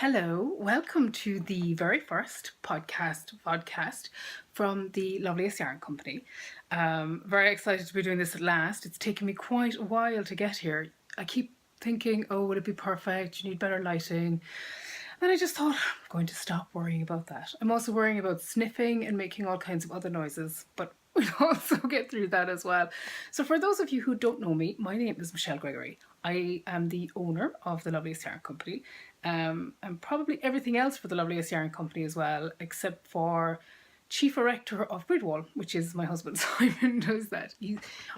Hello, welcome to the very first vodcast from the Loveliest Yarn Company. Very excited to be doing this at last. It's taken me quite a while to get here. I keep thinking, oh, would it be perfect? You need better lighting. And I just thought, I'm going to stop worrying about that. I'm also worrying about sniffing and making all kinds of other noises, but we'll also get through that as well. So for those of you who don't know me, my name is Michelle Gregory. I am the owner of the Loveliest Yarn Company, and probably everything else for the Loveliest Yarn Company as well, except for Chief Erector of Gridwall, which is my husband. Simon does that.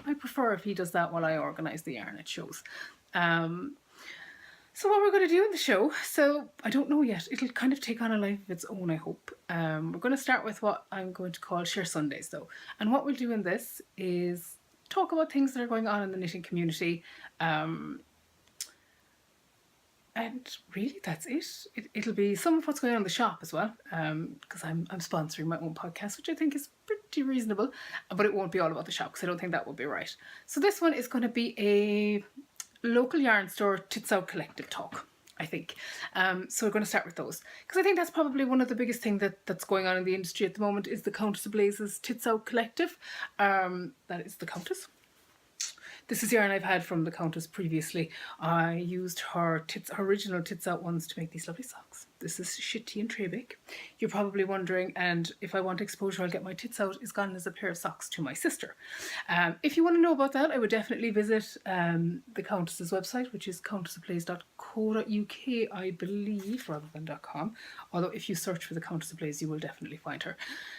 I prefer if he does that while I organise the yarn at shows. So what we're going to do in the show, so I don't know yet, it'll kind of take on a life of its own, I hope. We're going to start with what I'm going to call Share Sundays though. And what we'll do in this is talk about things that are going on in the knitting community. And really that's it. It'll be some of what's going on in the shop as well, because I'm sponsoring my own podcast, which I think is pretty reasonable, but it won't be all about the shop because I don't think that would be right. So this one is going to be a local yarn store tits out collective talk, I think. So we're going to start with those because I think that's probably one of the biggest things that's going on in the industry at the moment is the Countess Ablaze's tits out collective. That is the Countess. This is yarn I've had from the Countess previously. I used her original tits out ones to make these lovely socks. This is Shitty and Trebic. You're probably wondering, and if I want exposure, I'll get my tits out, is gone as a pair of socks to my sister. If you want to know about that, I would definitely visit the Countess's website, which is countessablaze.co.uk, I believe, rather than .com. Although if you search for the Countess Ablaze, you will definitely find her.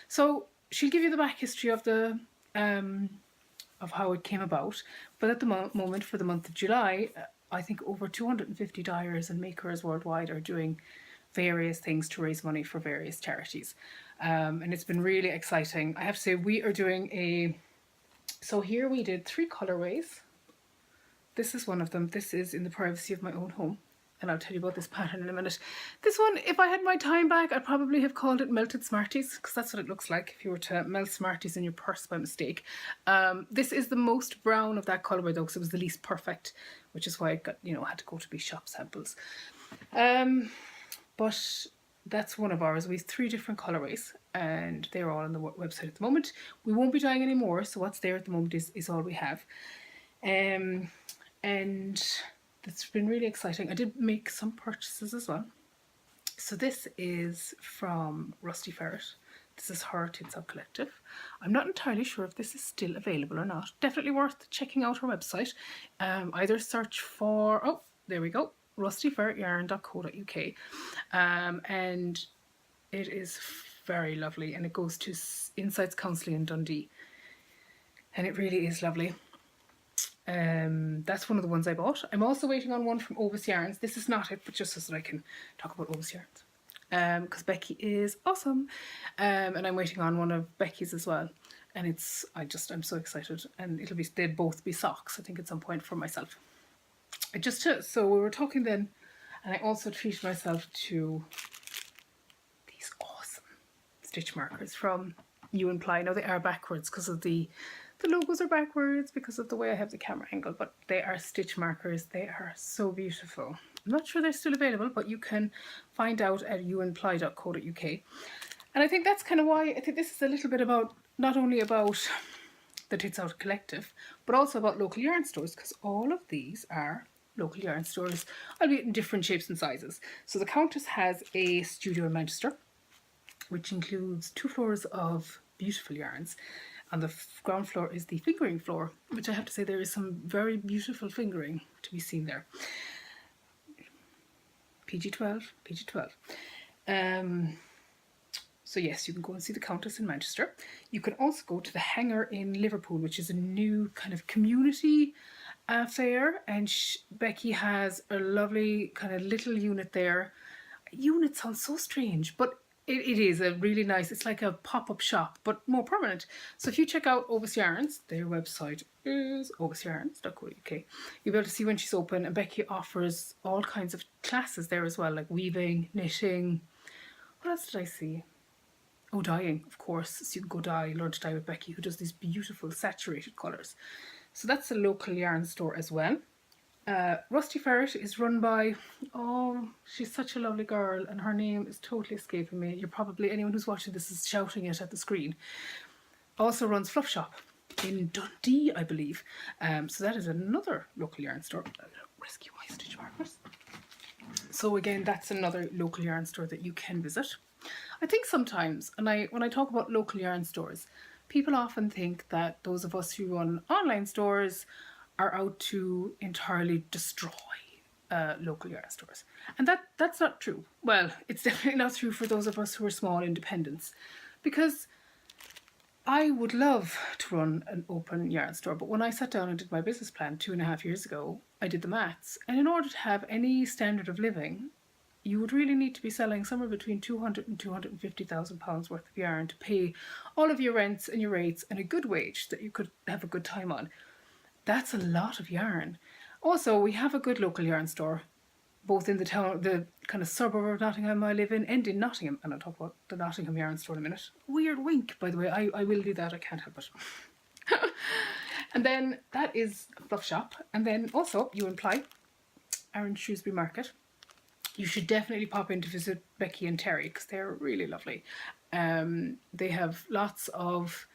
So she'll give you the back history of the of how it came about, but at the moment for the month of July, I think over 250 dyers and makers worldwide are doing various things to raise money for various charities, and it's been really exciting. I have to say we are doing so here we did 3 colorways. This is one of them. This is in the privacy of my own home, and I'll tell you about this pattern in a minute. This one, if I had my time back, I'd probably have called it Melted Smarties, because that's what it looks like if you were to melt Smarties in your purse by mistake. This is the most brown of that colourway though, because it was the least perfect, which is why it got, had to go to be shop samples. But that's one of ours. We have 3 different colourways, and they're all on the website at the moment. We won't be dyeing any more, so what's there at the moment is all we have. And it's been really exciting. I did make some purchases as well. So this is from Rusty Ferret. This is her Tits Out Collective. I'm not entirely sure if this is still available or not. Definitely worth checking out her website. Either search for, oh, there we go, rustyferretyarn.co.uk. And it is very lovely, and it goes to Insights Counselling in Dundee. And it really is lovely. That's one of the ones I bought. I'm also waiting on one from Obus Yarns. This is not it, but just so that I can talk about Obus Yarns. Because Becky is awesome. And I'm waiting on one of Becky's as well. And I'm so excited. And they'd both be socks, I think, at some point for myself. So we were talking then, and I also treated myself to these awesome stitch markers from TLYC. Now they are backwards because of the logos are backwards because of the way I have the camera angle, but they are stitch markers. They are so beautiful. I'm not sure they're still available, but you can find out at uandply.co.uk. And I think that's kind of why I think this is a little bit about, not only about the Tits Out Collective, but also about local yarn stores, because all of these are local yarn stores, albeit in different shapes and sizes. So the Countess has a studio in Manchester, which includes 2 floors of beautiful yarns. On the ground floor is the fingering floor, which I have to say there is some very beautiful fingering to be seen there. PG-12. So yes, you can go and see the Countess in Manchester. You can also go to the Hangar in Liverpool, which is a new kind of community fair, and Becky has a lovely kind of little unit there. Unit sounds so strange, but it is a really nice, it's like a pop-up shop, but more permanent. So if you check out Obus Yarns, their website is obusyarns.co.uk. You'll be able to see when she's open, and Becky offers all kinds of classes there as well, like weaving, knitting. What else did I see? Oh, dyeing, of course. So you can go learn to dye with Becky, who does these beautiful saturated colours. So that's a local yarn store as well. Rusty Ferret is run by, oh, she's such a lovely girl, and her name is totally escaping me. You're probably, anyone who's watching this is shouting it at the screen. Also runs Fluff Shop in Dundee, I believe. So that is another local yarn store. I'm gonna rescue my stitch markers. So again, that's another local yarn store that you can visit. I think sometimes, and when I talk about local yarn stores, people often think that those of us who run online stores are out to entirely destroy local yarn stores. And that's not true. Well, it's definitely not true for those of us who are small independents, because I would love to run an open yarn store, but when I sat down and did my business plan 2.5 years ago, I did the maths, and in order to have any standard of living, you would really need to be selling somewhere between 200 and 250,000 pounds worth of yarn to pay all of your rents and your rates and a good wage that you could have a good time on. That's a lot of yarn. Also, we have a good local yarn store, both in the town, the kind of suburb of Nottingham I live in, and in Nottingham. And I'll talk about the Nottingham yarn store in a minute. Weird wink, by the way. I will do that. I can't help it. And then that is Fluff Shop. And then also, you imply, are in Shrewsbury Market. You should definitely pop in to visit Becky and Terry, because they're really lovely. They have lots of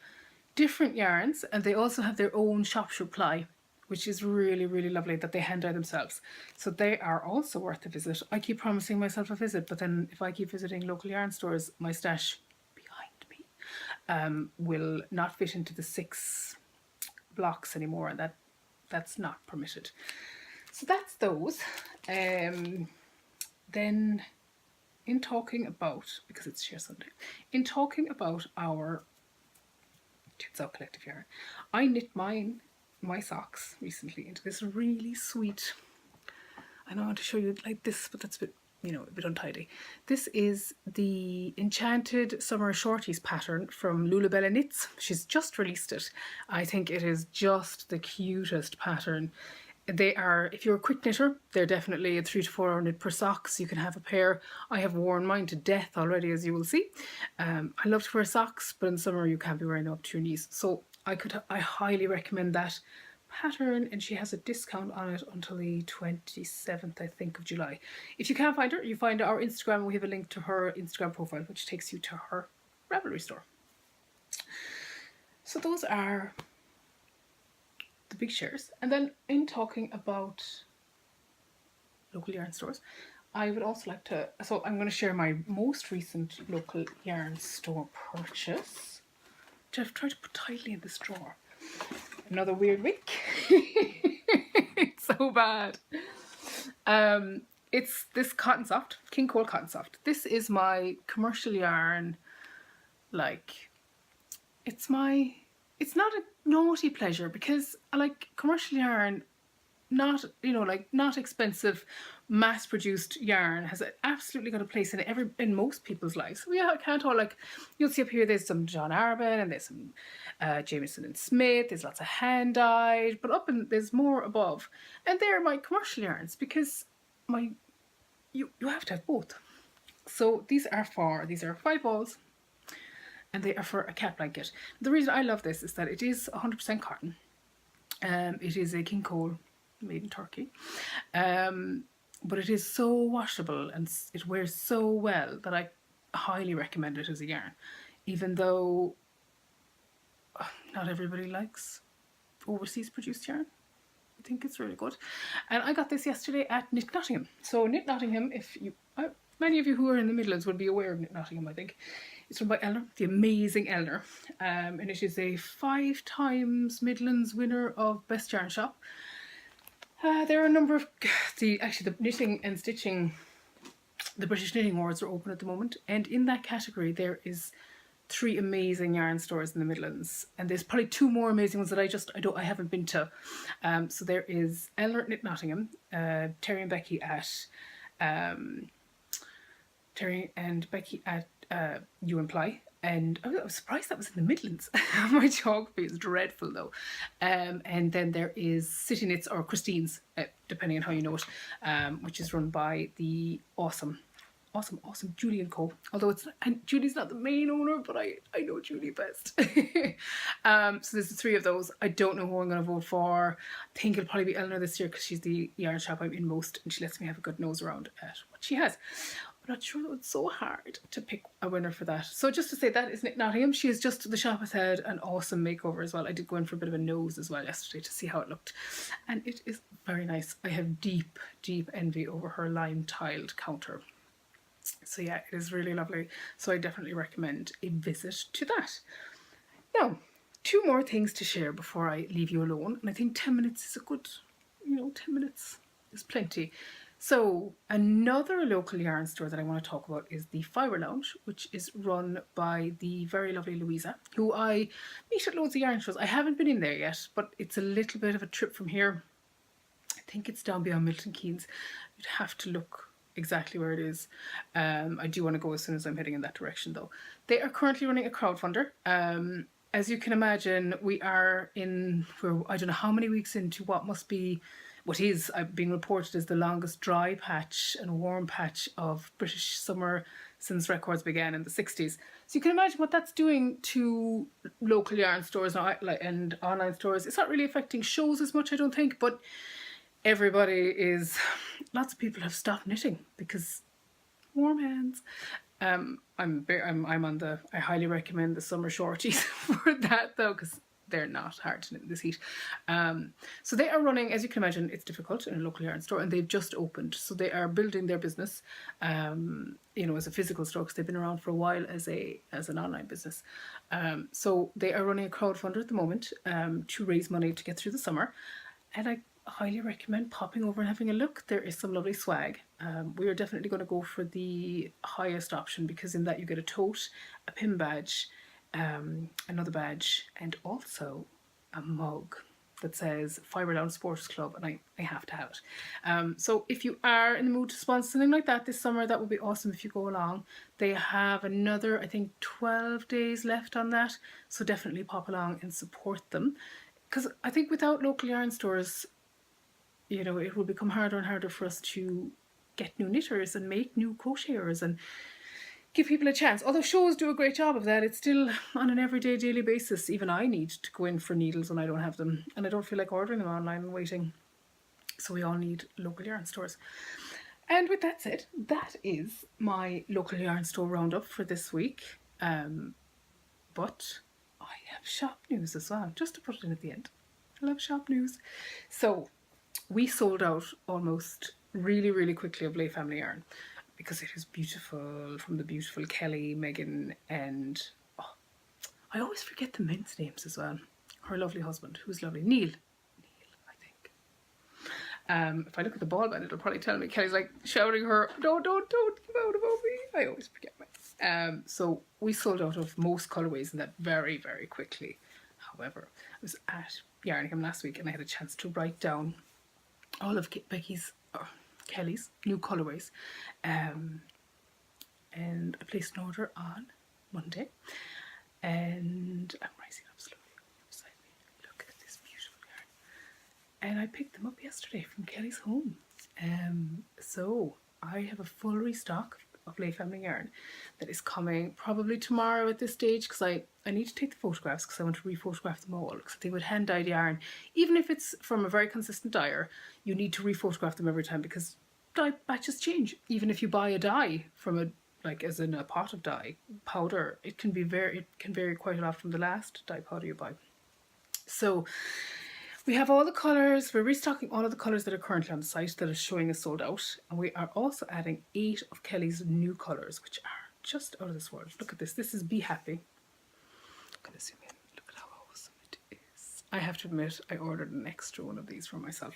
different yarns, and they also have their own shop supply, which is really, really lovely, that they hand out themselves. So they are also worth a visit. I keep promising myself a visit, but then if I keep visiting local yarn stores, my stash behind me will not fit into the 6 blocks anymore, and that's not permitted. So that's those. Then in talking about, because it's Share Sunday, in talking about our Tits Out Collective yarn, I knit my socks recently into this really sweet, I don't want to show you like this, but that's a bit, a bit untidy. This is the Enchanted Summer Shorties pattern from Lulabella Knits. She's just released it. I think it is just the cutest pattern. They are, if you're a quick knitter, they're definitely a 300 to 400 per socks. You can have a pair. I have worn mine to death already, as you will see. I love to wear socks, but in summer you can't be wearing them up to your knees. So I highly recommend that pattern, and she has a discount on it until the 27th, I think, of July. If you can't find her, you find our Instagram. We have a link to her Instagram profile, which takes you to her Ravelry store. So those are the big shares. And then in talking about local yarn stores, I would also like to, so I'm going to share my most recent local yarn store purchase, which I've tried to put tightly in this drawer. Another weird week. It's so bad. It's this Cotton Soft, King Cole Cotton Soft. This is my commercial yarn, like, it's not a naughty pleasure, because I like commercial yarn, not, not expensive, mass-produced yarn has absolutely got a place in most people's lives. We can't all, like, you'll see up here there's some John Arbon, and there's some Jameson and Smith, there's lots of hand-dyed, but there's more above. And they're my commercial yarns, because you have to have both. So these are 5 balls, and they are for a cat blanket. The reason I love this is that it is 100% cotton. It is a King Cole made in Turkey. But it is so washable and it wears so well that I highly recommend it as a yarn. Even though not everybody likes overseas produced yarn. I think it's really good. And I got this yesterday at Knit Nottingham. So Knit Nottingham, many of you who are in the Midlands would be aware of Knit Nottingham, I think. It's run by Eleanor, the amazing Eleanor. And it is a 5 times Midlands winner of Best Yarn Shop. There are a number of, the knitting and stitching, the British Knitting Awards are open at the moment. And in that category, there is 3 amazing yarn stores in the Midlands. And there's probably 2 more amazing ones that I haven't been to. So there is Eleanor at Knit Nottingham, Terry and Becky at You Imply, and I was surprised that was in the Midlands. My geography is dreadful though. And then there is City Knits, or Christine's, depending on how you know it, which is run by the awesome awesome Julie & Co. Although and Julie's not the main owner, but I know Julie best. So there's the 3 of those. I don't know who I'm going to vote for. I think it'll probably be Eleanor this year because she's the yarn shop I'm in most, and she lets me have a good nose around at what she has. I'm not sure that it's so hard to pick a winner for that. So just to say, that is Nottingham. The shop has had an awesome makeover as well. I did go in for a bit of a nose as well yesterday to see how it looked, and it is very nice. I have deep envy over her lime tiled counter. So yeah, it is really lovely. So I definitely recommend a visit to that. Now, 2 more things to share before I leave you alone, and I think 10 minutes is a good, 10 minutes is plenty. So another local yarn store that I want to talk about is the Fibre Lounge, which is run by the very lovely Louisa, who I meet at loads of yarn shows. I haven't been in there yet, but it's a little bit of a trip from here. I think it's down beyond Milton Keynes. You'd have to look exactly where it is. I do want to go as soon as I'm heading in that direction though. They are currently running a crowdfunder. As you can imagine, we are I don't know how many weeks into what is being reported as the longest dry patch and warm patch of British summer since records began in the 60s. So you can imagine what that's doing to local yarn stores and online stores. It's not really affecting shows as much, I don't think, but lots of people have stopped knitting because warm hands. I highly recommend the summer shorties for that though, because they're not hard to knit in this heat. So they are running, as you can imagine, it's difficult in a local yarn store, and they've just opened. So they are building their business, as a physical store, because they've been around for a while as an online business. So they are running a crowdfunder at the moment to raise money to get through the summer, and I highly recommend popping over and having a look. There is some lovely swag. We are definitely going to go for the highest option, because in that you get a tote, a pin badge, another badge, and also a mug that says Fibre Lounge Sports Club, and I have to have it. So if you are in the mood to sponsor something like that this summer, that would be awesome if you go along. They have another, I think, 12 days left on that, so definitely pop along and support them, because I think without local yarn stores, it will become harder and harder for us to get new knitters and make new crocheters and give people a chance. Although shows do a great job of that, it's still on an everyday, daily basis. Even I need to go in for needles when I don't have them, and I don't feel like ordering them online and waiting. So we all need local yarn stores. And with that said, that is my local yarn store roundup for this week. But I have shop news as well, just to put it in at the end. I love shop news. So we sold out almost really quickly of Lay Family Yarn, because it is beautiful, from the beautiful Kelly, Megan, and I always forget the men's names as well. Her lovely husband, who's lovely, Neil, I think. If I look at the ball band, it'll probably tell me. Kelly's like shouting her, don't give out about me. I always forget mine. So we sold out of most colourways in that very quickly. However, I was at Yarningham last week and I had a chance to write down all of Kelly's new colourways, and I placed an order on Monday, and I'm rising up slowly beside me. Look at this beautiful yarn, and I picked them up yesterday from Kelly's home. So I have a full restock of Lay Family Yarn that is coming probably tomorrow at this stage, because I need to take the photographs because I want to re-photograph them all, because I think with hand dyed yarn, even if it's from a very consistent dyer, you need to re-photograph them every time, because dye batches change. Even if you buy a dye from as in a pot of dye powder, it can vary quite a lot from the last dye powder you buy. So we have all the colours. We're restocking all of the colours that are currently on the site that are showing as sold out, and we are also adding 8 of Kelly's new colours, which are just out of this world. Look at this. This is Be Happy. I'm going to zoom in. Look at how awesome it is. I have to admit, I ordered an extra one of these for myself,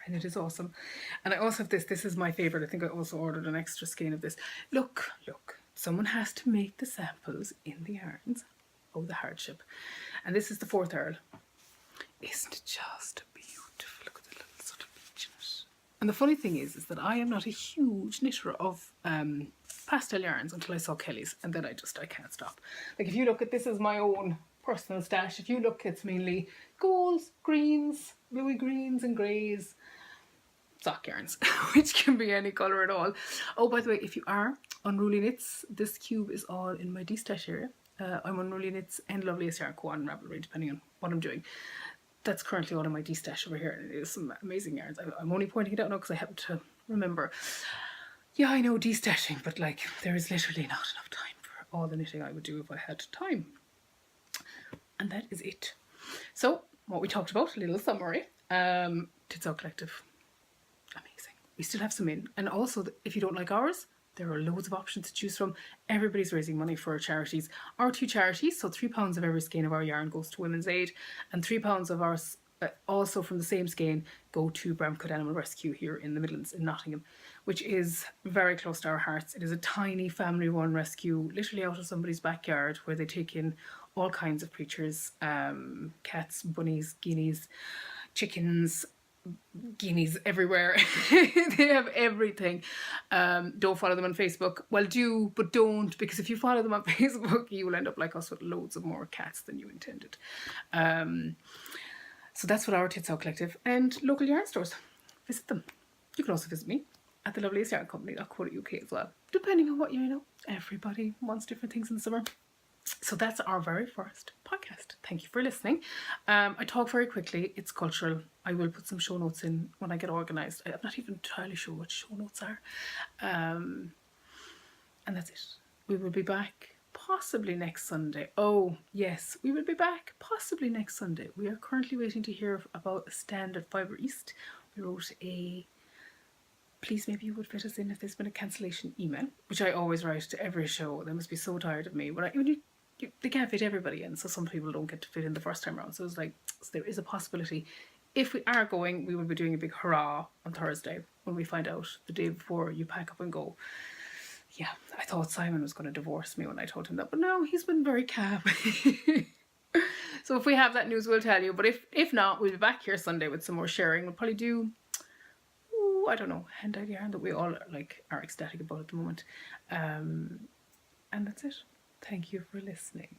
and it is awesome. And I also have this. This is my favourite. I think I also ordered an extra skein of this. Look. Someone has to make the samples in the yarns. Oh, the hardship. And this is the 4th Earl. Isn't it just beautiful? Look at the little subtle beach in it. And the funny thing is that I am not a huge knitter of pastel yarns until I saw Kelly's, and then I can't stop. Like, if you look at this is my own personal stash. If you look, it's mainly golds, greens, bluey greens and greys. sock yarns, which can be any colour at all. Oh, by the way, if you are Unruly Knits, this cube is all in my D-stash area. I'm Unruly Knits and Loveliest Yarn Co on Ravelry, depending on what I'm doing. That's currently all in my D-stash over here, and it is some amazing yarns. I'm only pointing it out now because I happen to remember. Yeah, I know D-stashing, but like there is literally not enough time for all the knitting I would do if I had time. And that is it. So what we talked about, a little summary. TLYC Collective, amazing. We still have some in, and also if you don't like ours, there are loads of options to choose from. Everybody's raising money for charities. Our 2 charities, so £3 of every skein of our yarn goes to Women's Aid, and £3 of ours also from the same skein go to Bramcote Animal Rescue here in the Midlands in Nottingham, which is very close to our hearts. It is a tiny family-run rescue, literally out of somebody's backyard, where they take in all kinds of creatures, cats, bunnies, guineas, chickens, guineas everywhere. They have everything. Don't follow them on Facebook. Well, do, but don't, because if you follow them on Facebook, you will end up like us with loads of more cats than you intended. So that's what our TLYC Collective, and local yarn stores. Visit them. You can also visit me at the Loveliest Yarn Company.co.uk as well, depending on what you know. Everybody wants different things in the summer. So that's our very first podcast. Thank you for listening. I talk very quickly. It's cultural. I will put some show notes in when I get organised. I'm not even entirely sure what show notes are. And that's it. We will be back possibly next Sunday. Oh, yes, we will be back possibly next Sunday. We are currently waiting to hear about a stand at Fibre East. We wrote a please maybe you would fit us in if there's been a cancellation email, which I always write to every show. They must be so tired of me. They can't fit everybody in, so some people don't get to fit in the first time around. So it's like, so there is a possibility. If we are going, we will be doing a big hurrah on Thursday when we find out the day before you pack up and go. Yeah, I thought Simon was going to divorce me when I told him that, but no, he's been very calm. So if we have that news, we'll tell you. But if not, we'll be back here Sunday with some more sharing. We'll probably do, I don't know, hand-dyed yarn that we all are ecstatic about at the moment. And that's it. Thank you for listening.